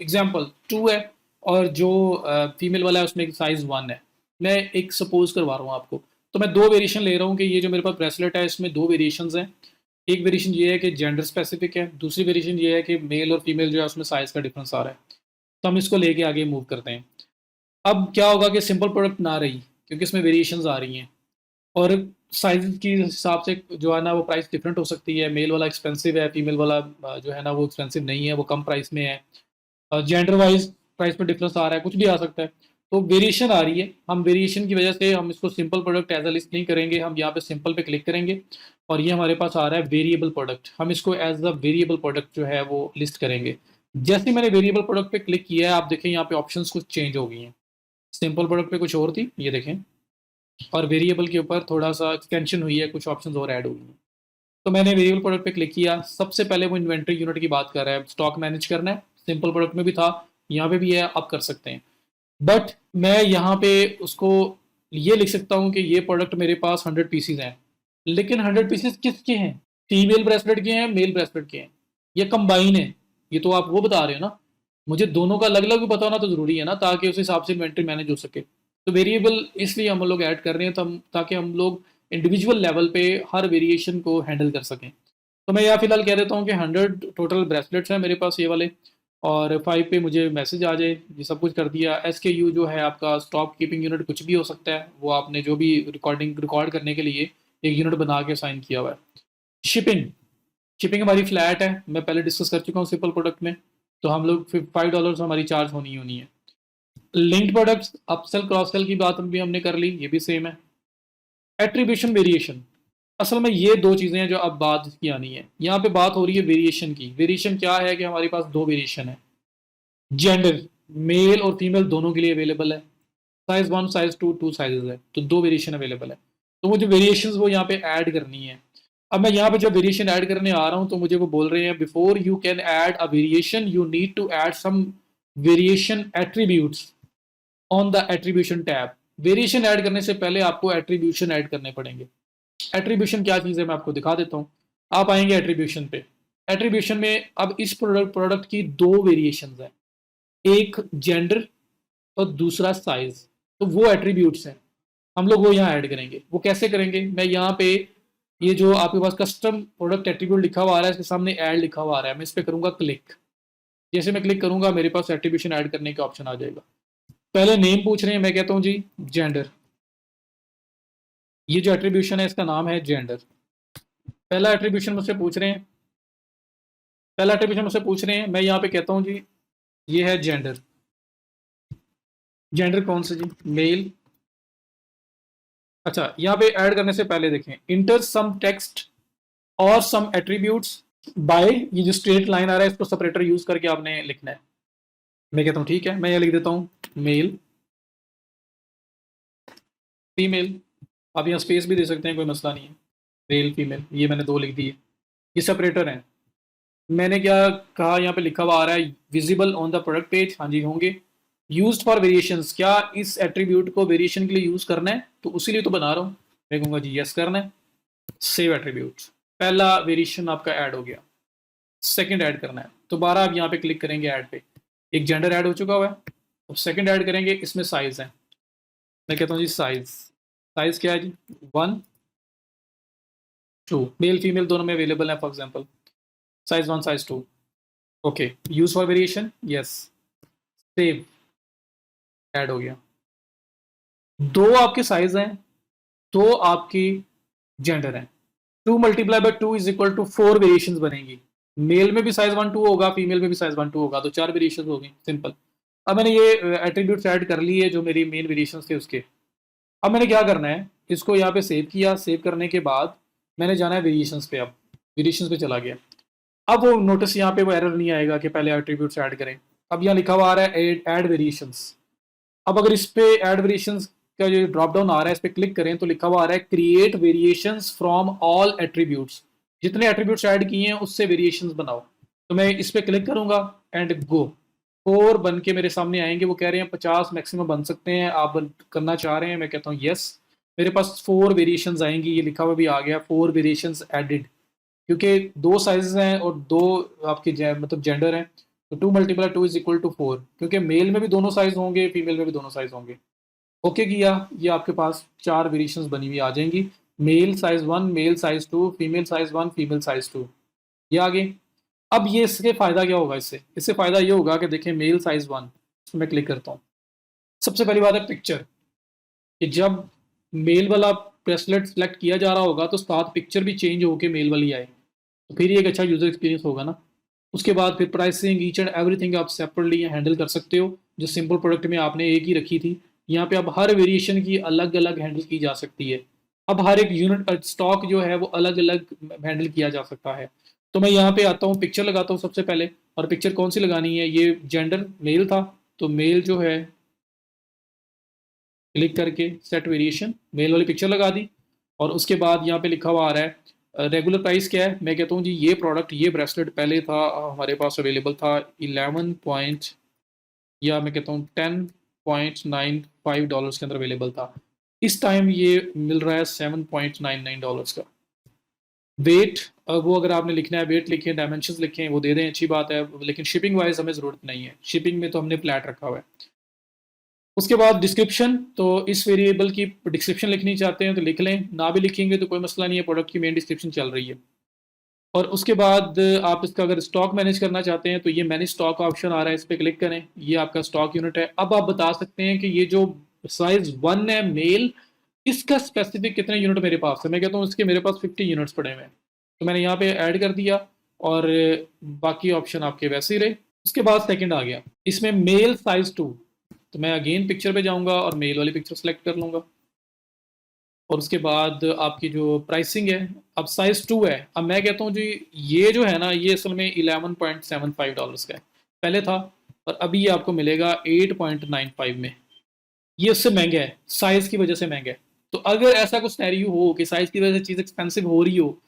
एग्जाम्पल 2 है, और जो फीमेल वाला है उसमें साइज 1 है। मैं एक सपोज करवा रहा हूँ आपको। तो मैं दो वेरिएशन ले रहा हूँ कि ये जो मेरे पास ब्रेसलेट है इसमें दो वेरिएशंस हैं। एक वेरिएशन ये है कि जेंडर स्पेसिफिक है, दूसरी वेरिएशन ये है कि मेल और फीमेल जो है उसमें साइज का डिफरेंस आ रहा है। तो हम इसको लेके आगे मूव करते हैं। अब क्या होगा कि सिंपल प्रोडक्ट ना रही, क्योंकि इसमें वेरिएशंस आ रही हैं और साइज के हिसाब से जो है ना वो प्राइस डिफरेंट हो सकती है। मेल वाला एक्सपेंसिव है, फीमेल वाला जो है ना वो एक्सपेंसिव नहीं है, वो कम प्राइस में है। जेंडर वाइज प्राइस में डिफरेंस आ रहा है, कुछ भी आ सकता है। तो वेरिएशन आ रही है, हम वेरिएशन की वजह से हम इसको simple product as a list नहीं करेंगे, हम यहाँ पे सिंपल पे क्लिक करेंगे और ये हमारे पास आ रहा है वेरिएबल प्रोडक्ट। हम इसको एज अ वेरिएबल प्रोडक्ट जो है वो लिस्ट करेंगे। जैसे ही मैंने वेरिएबल प्रोडक्ट पे क्लिक किया है, आप देखें यहाँ पे ऑप्शंस कुछ चेंज हो गई हैं। सिंपल प्रोडक्ट पे कुछ और थी, ये देखें, और वेरिएबल के ऊपर थोड़ा सा एक्सटेंशन हुई है, कुछ ऑप्शंस और ऐड हुई हैं। तो मैंने वेरिएबल प्रोडक्ट पे क्लिक किया। सबसे पहले वो इन्वेंट्री यूनिट की बात कर रहा है, स्टॉक मैनेज करना है। सिंपल प्रोडक्ट में भी था, यहाँ पे भी है, आप कर सकते हैं। बट मैं यहाँ पे उसको ये लिख सकता हूँ कि ये प्रोडक्ट मेरे पास 100 पीसीज हैं, लेकिन 100 पीसीज किसके हैं? फीमेल ब्रेसलेट के हैं, मेल ब्रेसलेट के हैं, ये कंबाइन है। ये तो आप वो बता रहे हो ना, मुझे दोनों का अलग अलग भी पता होना तो जरूरी है ना, ताकि उस हिसाब से इन्वेंट्री मैनेज हो सके। तो वेरिएबल इसलिए हम लोग ऐड कर रहे हैं ताकि हम लोग इंडिविजुअल लेवल पे हर वेरिएशन को हैंडल कर सकें। तो मैं यहाँ फिलहाल कह देता हूँ कि 100 टोटल ब्रेसलेट्स हैं मेरे पास ये वाले, और 5 पे मुझे मैसेज आ जाए। ये सब कुछ कर दिया। SKU जो है आपका स्टॉक कीपिंग यूनिट, कुछ भी हो सकता है, वो आपने जो भी रिकॉर्ड करने के लिए एक यूनिट बना के साइन किया हुआ है। शिपिंग, शिपिंग हमारी फ्लैट है, मैं पहले डिस्कस कर चुका हूँ सिंपल प्रोडक्ट में। तो हम लोग $5 हमारी चार्ज होनी ही होनी है। Linked products, upsell cross sell की बात भी हमने कर ली, ये भी सेम है। एट्रीब्यूशन वेरिएशन, असल में ये दो चीज़ें हैं जो अब बात की आनी है। यहाँ पे बात हो रही है वेरिएशन की। वेरिएशन क्या है कि हमारे पास दो वेरिएशन है। जेंडर, मेल और फीमेल दोनों के लिए अवेलेबल है। साइज 1 साइज 2 टू साइजेस है, तो दो वेरिएशन अवेलेबल है। तो मुझे वेरिएशन वो यहाँ पे ऐड करनी है। अब मैं यहाँ पे जब वेरिएशन ऐड करने आ रहा हूँ तो मुझे वो बोल रहे हैं before you can add a variation you need to add some variation attributes on the attribution tab. Variation add करने से पहले आपको एट्रीब्यूशन ऐड करने पड़ेंगे। एट्रीब्यूशन क्या चीज़ है मैं आपको दिखा देता हूँ। आप आएंगे एट्रीब्यूशन पे। एट्रीब्यूशन में अब इस प्रोडक्ट की दो वेरिएशन है, एक जेंडर और दूसरा साइज। तो वो एट्रीब्यूट्स हैं, हम लोग वो यहाँ ऐड करेंगे। वो कैसे करेंगे? मैं यहाँ पे ये जो आपके पास कस्टम प्रोडक्ट एट्रीब्यूट लिखा हुआ आ रहा है, इसके सामने ऐड लिखा हुआ आ रहा है, मैं इस पर करूँगा क्लिक। जैसे मैं क्लिक करूँगा मेरे पास एट्रीब्यूशन ऐड करने का ऑप्शन आ जाएगा। पहले नेम पूछ रहे हैं, मैं कहता हूँ जी जेंडर। ये जो एट्रीब्यूशन है इसका नाम है जेंडर। पहला एट्रीब्यूशन मुझसे पूछ रहे हैं, पहला एट्रीब्यूशन मुझसे पूछ रहे हैं, मैं यहाँ पे कहता हूँ जी ये है जेंडर। जेंडर कौन सा जी? मेल। अच्छा, यहाँ पे ऐड करने से पहले देखें, इंटर सम टेक्स्ट और सम एट्रीब्यूट्स बाय, ये जो स्ट्रेट लाइन आ रहा है इसको सेपरेटर यूज करके आपने लिखना है। मैं कहता हूँ ठीक है, मैं ये लिख देता हूँ मेल, फीमेल। आप यहाँ स्पेस भी दे सकते हैं, कोई मसला नहीं है। मेल फीमेल, ये मैंने दो लिख दिए, ये सेपरेटर हैं। मैंने क्या कहा, यहाँ पे लिखा हुआ आ रहा है visible on the product page, हाँ जी होंगे। यूज्ड फॉर वेरिएशंस, क्या इस एट्रीब्यूट को वेरिएशन के लिए यूज करना है? तो उसी लिए तो बना रहा हूँ। मैं कहूँगा जी यस करना है। सेव एट्रीब्यूट, पहला वेरिएशन आपका ऐड हो गया। सेकंड ऐड करना है, दोबारा आप यहाँ पे क्लिक करेंगे ऐड पे। एक जेंडर ऐड हो चुका हुआ है, अब सेकंड ऐड करेंगे, इसमें साइज है। मैं कहता हूँ जी साइज, साइज क्या है जी? 1 2, मेल फीमेल दोनों में अवेलेबल है for example. Size 1 size 2, okay. Use for variation, yes. Save, add हो गया। दो आपके साइज हैं, दो आपकी जेंडर हैं। 2 multiply by 2 is equal to 4 variations बनेंगी। मेल में भी साइज 1 2 होगा, फीमेल में भी साइज 1 2 होगा, तो 4 वेरिएशंस होगी, सिंपल। अब मैंने ये एट्रीब्यूट्स ऐड कर लिए जो मेरी मेन वेरिएशंस थे उसके। अब मैंने क्या करना है, इसको यहाँ पे सेव किया। सेव करने के बाद मैंने जाना है वेरिएशंस पे। अब वेरिएशंस पे चला गया। अब वो नोटिस यहाँ पे वो एरर नहीं आएगा कि पहले एट्रीब्यूट्स ऐड करें। अब यहाँ लिखा हुआ आ रहा है ऐड वेरिएशंस। अब अगर इस पे ऐड वेरिएशंस का जो ड्रॉप डाउन आ रहा है इस पे क्लिक करें तो लिखा हुआ आ रहा है create variations from all attributes. जितने एट्रीब्यूट्स ऐड किए हैं उससे वेरिएशंस बनाओ। तो मैं इस पे क्लिक करूंगा एंड गो। 4 बन के मेरे सामने आएंगे। वो कह रहे हैं 50 मैक्सिमम बन सकते हैं, आप करना चाह रहे हैं? मैं कहता हूँ यस। मेरे पास 4 वेरिएशंस आएंगी, ये लिखा हुआ भी आ गया 4 वेरिएशंस एडिड। क्योंकि दो साइजेस हैं और दो आपके मतलब जेंडर हैं, तो 2 मल्टीप्लाई 2 इज इक्वल टू 4। क्योंकि मेल में भी दोनों साइज होंगे, फीमेल में भी दोनों साइज होंगे। ओके किया, ये आपके पास 4 वेरिएशंस बनी हुई आ जाएंगी। Male size 1, male size 2, female size 1, female size 2, ये आगे। अब ये इसके फ़ायदा क्या होगा, इससे फ़ायदा ये होगा कि देखिए मेल साइज 1, इसमें मैं क्लिक करता हूँ। सबसे पहली बात है पिक्चर, कि जब मेल वाला ब्रेसलेट सेलेक्ट किया जा रहा होगा तो साथ पिक्चर भी चेंज होकर मेल वाली आए, तो फिर ये एक अच्छा यूज़र एक्सपीरियंस होगा ना। उसके बाद फिर प्राइसिंग ईच एंड एवरीथिंग आप सेपरेटली हैंडल कर सकते हो। जो सिंपल प्रोडक्ट में आपने एक ही रखी थी, यहाँ पे अब हर वेरिएशन की अलग अलग हैंडल की जा सकती है। अब हर एक यूनिट स्टॉक जो है वो अलग अलग हैंडल किया जा सकता है। तो मैं यहाँ पे आता हूँ, पिक्चर लगाता हूँ सबसे पहले। और पिक्चर कौन सी लगानी है, ये जेंडर मेल था, तो मेल जो है क्लिक करके सेट वेरिएशन, मेल वाली पिक्चर लगा दी। और उसके बाद यहाँ पे लिखा हुआ आ रहा है रेगुलर प्राइस क्या है। मैं कहता हूँ जी ये प्रोडक्ट, ये ब्रेसलेट पहले था हमारे पास अवेलेबल था 11 पॉइंट, या मैं कहता हूँ $10.95 के अंदर अवेलेबल था। इस टाइम ये मिल रहा है $7.99 का। वेट, वो अगर आपने लिखना है वेट लिखें, डायमेंशंस लिखें, वो दे दें, अच्छी बात है, लेकिन शिपिंग वाइज हमें ज़रूरत नहीं है, शिपिंग में तो हमने फ्लैट रखा हुआ है। उसके बाद डिस्क्रिप्शन, तो इस वेरिएबल की डिस्क्रिप्शन लिखनी चाहते हैं तो लिख लें, ना भी लिखेंगे तो कोई मसला नहीं है, प्रोडक्ट की मेन डिस्क्रिप्शन चल रही है। और उसके बाद आप इसका अगर स्टॉक मैनेज करना चाहते हैं तो ये मैनेज स्टॉक ऑप्शन आ रहा है, इस पर क्लिक करें, ये आपका स्टॉक यूनिट है। अब आप बता सकते हैं कि ये जो साइज 1 है मेल, इसका स्पेसिफिक कितने यूनिट मेरे पास है। मैं कहता हूँ इसके मेरे पास 50 यूनिट्स पड़े हुए हैं, तो मैंने यहाँ पे ऐड कर दिया, और बाकी ऑप्शन आपके वैसे ही रहे। उसके बाद सेकंड आ गया, इसमें मेल साइज 2, तो मैं अगेन पिक्चर पे जाऊंगा और मेल वाली पिक्चर सेलेक्ट कर लूँगा। और उसके बाद आपकी जो प्राइसिंग है, अब साइज़ 2 है। अब मैं कहता हूँ जी ये जो है ना, ये असल में $11.75 का है, पहले था, और अभी ये आपको मिलेगा 8.95 में। ये उससे महंगा है, साइज़ की वजह से महंगा है। तो अगर ऐसा कुछ सिनेरियो हो कि साइज़ की वजह से चीज़ एक्सपेंसिव हो रही हो,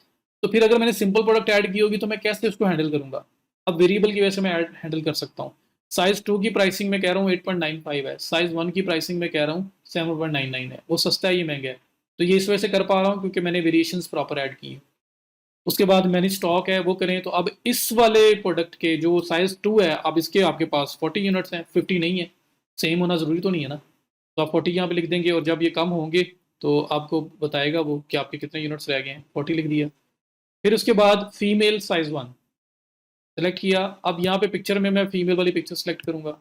तो फिर अगर मैंने सिंपल प्रोडक्ट ऐड की होगी तो मैं कैसे उसको हैंडल करूँगा। अब वेरिएबल की वजह से मैं हैंडल कर सकता हूँ। साइज़ 2 की प्राइसिंग में कह रहा हूँ 8.95 है, साइज़ 1 की प्राइसिंग में कह रहा हूँ 7.99 है। वो सस्ता है, ये महंगा है। तो ये इस वजह से कर पा रहा हूँ क्योंकि मैंने वेरिएशंस प्रॉपर ऐड की हैं। उसके बाद मैनेज स्टॉक है, वो करें तो अब इस वाले प्रोडक्ट के जो साइज़ 2 है, अब इसके आपके पास 40 यूनिट्स हैं, 50 नहीं है। सेम होना ज़रूरी तो नहीं है ना। तो आप 40 यहाँ पे लिख देंगे, और जब ये कम होंगे तो आपको बताएगा वो कि आपके कितने यूनिट्स रह गए हैं, 40 लिख दिया। फिर उसके बाद फीमेल साइज़ 1 सेलेक्ट किया। अब यहाँ पे पिक्चर में मैं फीमेल वाली पिक्चर सेलेक्ट करूँगा।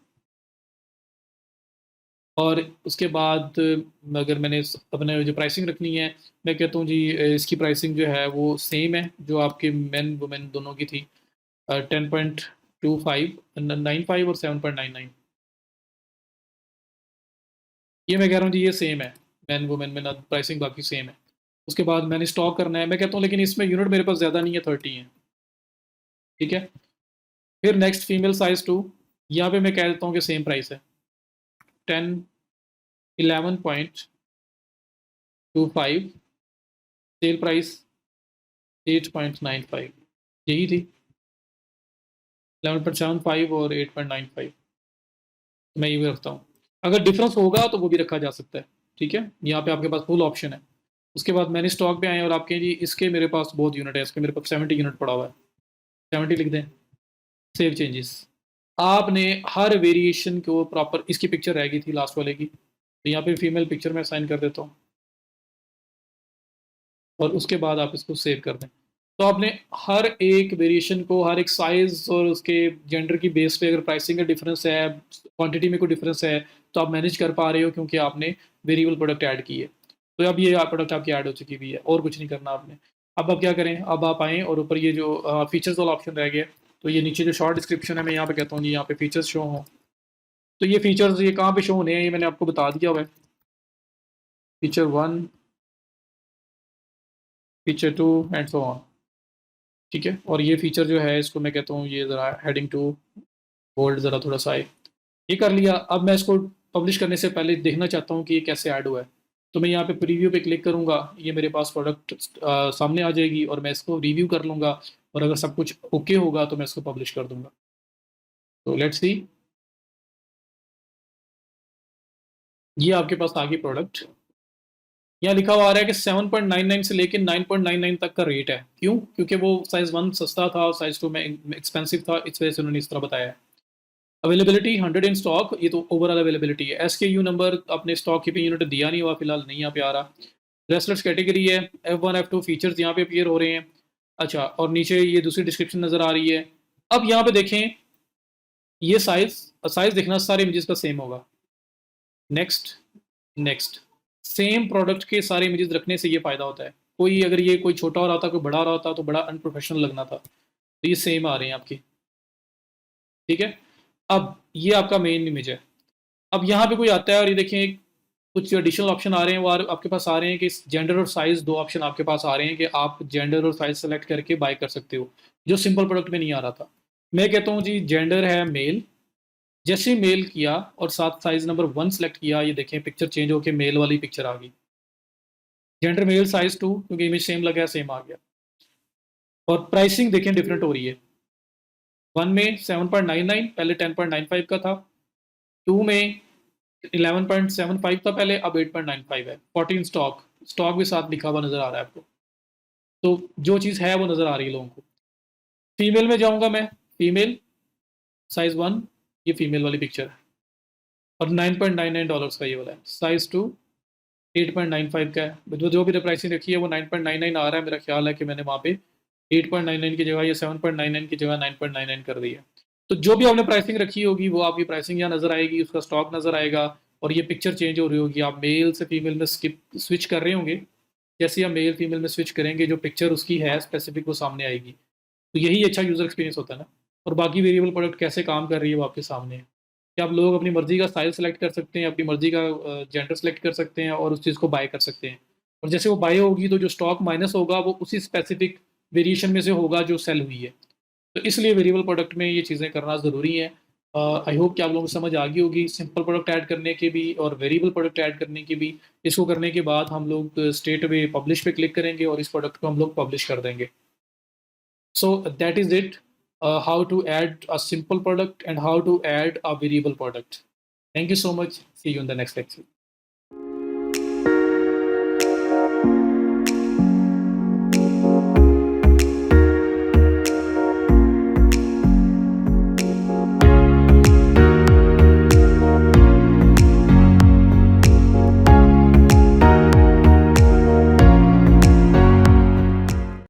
और उसके बाद अगर मैंने अपने जो प्राइसिंग रखनी है, मैं कहता हूँ जी इसकी प्राइसिंग जो है वो सेम है जो आपके मेन वुमेन दोनों की थी, 10.2595 और 7.99। ये मैं कह रहा हूँ जी ये सेम है, मैन वुमेन में ना प्राइसिंग बाकी सेम है। उसके बाद मैंने स्टॉक करना है, मैं कहता हूँ लेकिन इसमें यूनिट मेरे पास ज़्यादा नहीं है, 30 है, ठीक है। फिर नेक्स्ट फीमेल साइज 2, यहाँ पे मैं कह देता हूँ कि सेम प्राइस है, 11.25, सेल प्राइस 8.95, यही थी, 11.75 और 8.95, मैं ये भी रखता हूँ। अगर डिफरेंस होगा तो वो भी रखा जा सकता है, ठीक है। यहाँ पे आपके पास फुल ऑप्शन है। उसके बाद मैंने स्टॉक पे आए और आपके जी इसके मेरे पास बहुत यूनिट है, इसके मेरे पास 70 यूनिट पड़ा हुआ है, 70 लिख दें, सेव चेंजेस। आपने हर वेरिएशन को प्रॉपर, इसकी पिक्चर रह गई थी लास्ट वाले की, तो यहाँ पे फीमेल पिक्चर में असाइन कर देता हूँ, और उसके बाद आप इसको सेव कर दें। तो आपने हर एक वेरिएशन को, हर एक साइज़ और उसके जेंडर की बेस पे अगर प्राइसिंग का डिफरेंस है, क्वांटिटी में कोई डिफरेंस है, तो आप मैनेज कर पा रहे हो क्योंकि आपने वेरिएबल प्रोडक्ट ऐड की है। तो अब ये प्रोडक्ट आपकी ऐड हो चुकी हुई है, और कुछ नहीं करना आपने। अब आप क्या करें, अब आप आएँ और ऊपर ये जो फीचर्स वाला ऑप्शन रह गया, तो ये नीचे जो शॉर्ट डिस्क्रिप्शन है, मैं यहाँ पे कहता हूँ जी यहाँ पे फीचर्स शो हों। तो ये फीचर्स ये कहाँ पे शो होने हैं, ये मैंने आपको बता दिया हुआ है। Feature 1, feature 2 and so on, ठीक है। और ये फीचर जो है इसको मैं कहता हूँ ये ज़रा हेडिंग टू बोल्ड ज़रा थोड़ा सा है, ये कर लिया। अब मैं इसको पब्लिश करने से पहले देखना चाहता हूँ कि ये कैसे ऐड हुआ है, तो मैं यहाँ पे प्रीव्यू पे क्लिक करूँगा, ये मेरे पास प्रोडक्ट सामने आ जाएगी, और मैं इसको रिव्यू कर लूँगा, और अगर सब कुछ ओके होगा तो मैं इसको पब्लिश कर दूँगा। तो लेट्स सी, ये आपके पास आ गई प्रोडक्ट। यहाँ लिखा हुआ आ रहा है कि 7.99 से लेकर 9.99 तक का रेट है। क्यों? क्योंकि वो साइज़ 1 सस्ता था और साइज़ 2 में एक्सपेंसिव था, इस वजह से उन्होंने इस तरह बताया है। अवेलेबिलिटी 100 इन स्टॉक, ये तो ओवरऑल अवेलेबिलिटी है। एसकेयू नंबर अपने स्टॉक कीपिंग यूनिट दिया नहीं हुआ, फिलहाल नहीं यहाँ पे आ रहा। रेस्टलेट्स कैटेगरी है, F1 F2 फीचर्स यहाँ पे अपीयर हो रहे हैं। अच्छा, और नीचे ये दूसरी डिस्क्रिप्शन नज़र आ रही है। अब यहाँ पे देखें, ये साइज देखना सारे इमेजेस का सेम होगा। नेक्स्ट नेक्स्ट, सेम प्रोडक्ट के सारे इमेजेस रखने से ये फ़ायदा होता है। कोई अगर ये कोई छोटा हो रहा था, कोई बड़ा हो रहा था, तो बड़ा अनप्रोफेशनल लगना था। तो ये सेम आ रहे हैं आपकी, ठीक है। अब ये आपका मेन इमेज है। अब यहाँ पे कोई आता है और ये देखें, कुछ एडिशनल ऑप्शन आ रहे हैं, वो आपके पास आ रहे हैं कि जेंडर और साइज़, दो ऑप्शन आपके पास आ रहे हैं कि आप जेंडर और साइज़ सेलेक्ट करके बाय कर सकते हो, जो सिंपल प्रोडक्ट में नहीं आ रहा था। मैं कहता हूँ जी, जेंडर है मेल, जैसे ही मेल किया और साथ साइज़ नंबर 1 सेलेक्ट किया, ये देखें पिक्चर चेंज होकर मेल वाली पिक्चर आ गई। जेंडर मेल, साइज़ 2, क्योंकि इमेज सेम लगा है, सेम आ गया। और प्राइसिंग देखें डिफरेंट हो रही है। 1 में 7.99, पहले 10.95 का था। 2 में 11.75 था पहले, अब 8.95 है। 14 स्टॉक भी साथ लिखा हुआ नज़र आ रहा है आपको। तो जो चीज़ है वो नज़र आ रही है लोगों को। फीमेल में जाऊँगा मैं, फीमेल साइज़ 1, ये फीमेल वाली पिक्चर है और $9.99 का ये वाला है। साइज़ 2 8.95 का है। जो भी प्राइसिंग रखी है वो 9.99 आ रहा है। मेरा ख्याल है कि मैंने वहाँ पे 8.99 की जगह या 7.99 की जगह 9.99 कर दी है। तो जो भी आपने प्राइसिंग रखी होगी वो आपकी प्राइसिंग यहाँ नज़र आएगी, उसका स्टॉक नज़र आएगा और ये पिक्चर चेंज हो रही होगी। आप मेल से फीमेल में स्विच कर रहे होंगे, जैसे आप मेल फीमेल में स्विच करेंगे जो पिक्चर उसकी है स्पेसिफिक वो सामने आएगी। तो यही अच्छा यूज़र एक्सपीरियंस होता है ना। और बाकी वेरिएबल प्रोडक्ट कैसे काम कर रही है वो आपके सामने है कि आप लोग अपनी मर्ज़ी का साइज़ सेलेक्ट कर सकते हैं, अपनी मर्ज़ी का जेंडर सेलेक्ट कर सकते हैं और उस चीज़ को बाय कर सकते हैं। और जैसे वो बाय होगी तो जो स्टॉक माइनस होगा वो उसी स्पेसिफिक वेरिएशन में से होगा जो सेल हुई है। तो इसलिए वेरिएबल प्रोडक्ट में ये चीज़ें करना ज़रूरी है। आई होप कि आप लोगों को समझ आ गई होगी सिंपल प्रोडक्ट ऐड करने के भी और वेरिएबल प्रोडक्ट ऐड करने की भी। इसको करने के बाद हम लोग स्ट्रेट अवे पब्लिश पे क्लिक करेंगे और इस प्रोडक्ट को हम लोग पब्लिश कर देंगे। So that is it, how to add a simple product and how to add a variable product. Thank you so much. See you in the next lecture.